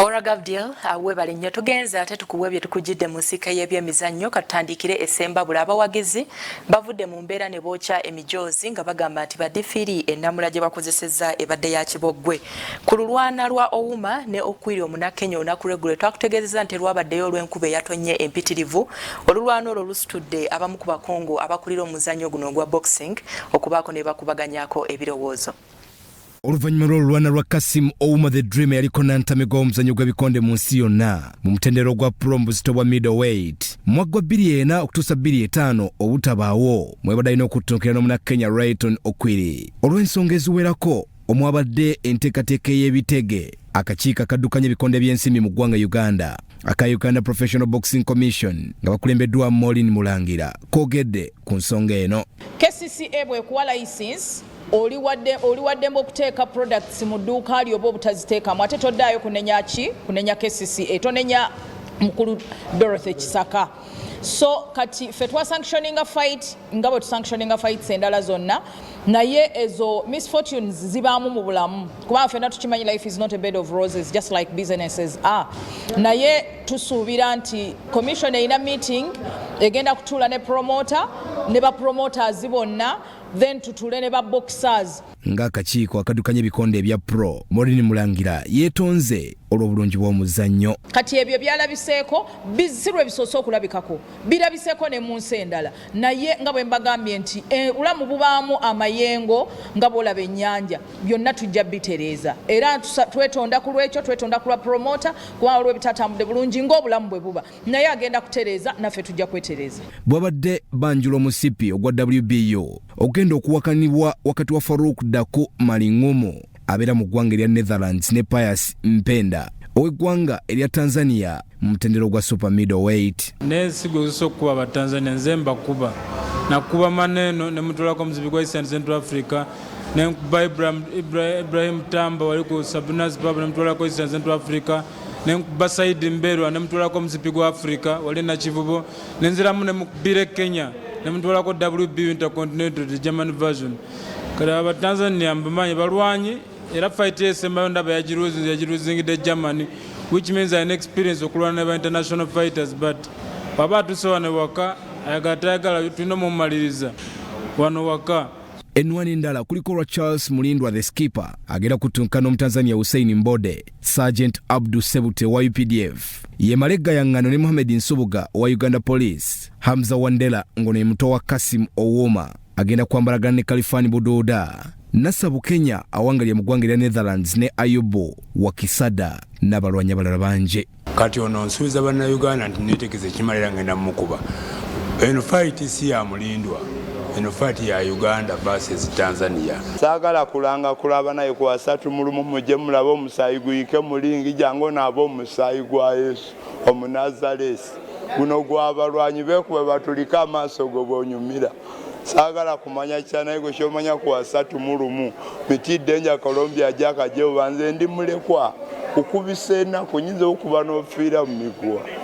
Ora Gavdil webale nnyo tugenza ate tukuwe bye tukujidde mu nsika y'ebyemizannyo katutandikire esemba buli abawagizi bavudde mu mbeera ne bookya emijoozi nga bagamba nti badifiri ennamula gye bakozesezza ebadde ya kiboggwe ku lulwana lwa Ouma ne Okwiri Omunakenya olunaku lw'eggulo twakutegeezezza nti lwabaddeyo olw'enkuba eyatonnye empitirivu olulwana olwo lusitudde abamu ku bakungu abakulira omuzannyo guno ogwa boxing okubaako ne bakubaganyako ebirowoozo. Oluvannyuma lw'olulwana lwa Kassim Ouma the Dream yaliko nantamega omuzannyo gw'ebikonde mu nsi yonna mu mutendero gwa pro mu buzito bwa middleweight mwaggwa 2-4 okutuusa 2-5 obutabaawo mwebadde alina okuttuukira n'Omunakenya Rayton Okwiri olw'ensonga eziwerako omwabadde enteekateeka y'ebitege akakiiko akaddukanya ebikonde by'ensimbi mu ggwanga Uganda aka Uganda Professional Boxing Commission nga bakulembeddwa Maureen Mulangira koogedde ku nsonga eno. KCCA bwekuwa license oli wadde okuteeka products mu dduuka lyo oba obutaziteekamu ate toddaayo kunenya KCCA tonenya mukulu Dorothy Kisaka. So kati fe twa sanctioning a fight nga bwe tusanctioning fights endala zonna naye ezo misfortunes zibaamu mu bulamu kubanga fenna tukimanyi life is not a bed of roses just like businesses are. Naye tusuubira nti commission erina meeting egenda kutuula ne promoter ne ba promoters bonna then tutule ne ba boxers nga akakiiko akaddukanya ebikonde ebya pro Maureen Mulangira yeetonze olw'obulungi bw'omuzannyo. Kati ebyo byalabiseeko bizirwe bisoose okulabikako birabiseeko ne mu nsi endala naye nga bwe mbagambye nti ulamu bubaamu amayengo nga bw'olaba ennyanja byonna tujja bitereeza era twetonda ku lwekyo twetonda ku lwa promoter kubanga olwo bitatambudde bulungi ng'obulamu bwe buba naye agenda kutereeza naffe tujja kwetereeza. Bwabadde banjula omusipi ogwa WBO ogenda okuwakanibwa wakati wa Farouk Daku Malingumu abeera mu ggwanga erya Netherlands ne Pius Mpenda ow'eggwanga erya Tanzania mu mutendero gwa super middleweight. Nesigozesa okukuba abatanzania nze mbakuba nakuba maneno ne mutolako omuzibi gwa Eastern Central Africa ne nkuba Ibrahim Tamba wali ku Sabina's Pub ne mutolako Eastern Central Africa ne nkuba Said Mberwa ne mutolako omuzibi gwa Africa wali na Kivubo ne nziramu ne mukubire Kenya ne mutolako WB Intercontinental the German version. Kada abatanzania mbamanyi balwanyi era fight esembayo ndaba yagiruzingidde Germany which means I an experience okulwana n'aba international fighters but baba tusowane waka ayagala tulina mumaliriza wano waka. Enwani ndala kuliko lwa Charles Mulindwa the skipper agenda kutunkana n'Omutanzania Hussein Mbode, Sergeant Abdu Sebute wa UPDF, ye Malega Yangano ne Mohamed Nsubuga wa Uganda Police, Hamza Wandela ngono muto wa Kassim Ouma agenda kwambalagana ne Kalifani Budoda, Nasabu Kenya awangalya mu ggwanga erya Netherlands ne Ayubu wa Kisada n'abalwanyi abalala banje. Kati ono nsuubiza bannayuganda nti neeteekeza ekimalira ngenda mukuba. Eno fight si ya Mulindwa. Eno fight ya Uganda versus Tanzania. Saagala kulaba naye ku 3 mulumu mujje mulaba omusaayi guyike mulingi jango n'abo omusaayi gwa Yesu Omunazalesi. Guno gw'abalwanyi beekuba batulika amaaso go bonyumira. Saagala kumanya cyane go kyomanya ku 3 mulumu mitidde nja Colombia jaka je banze ndi mulekwa ukubisena kunyize okuba no fira mu migwa.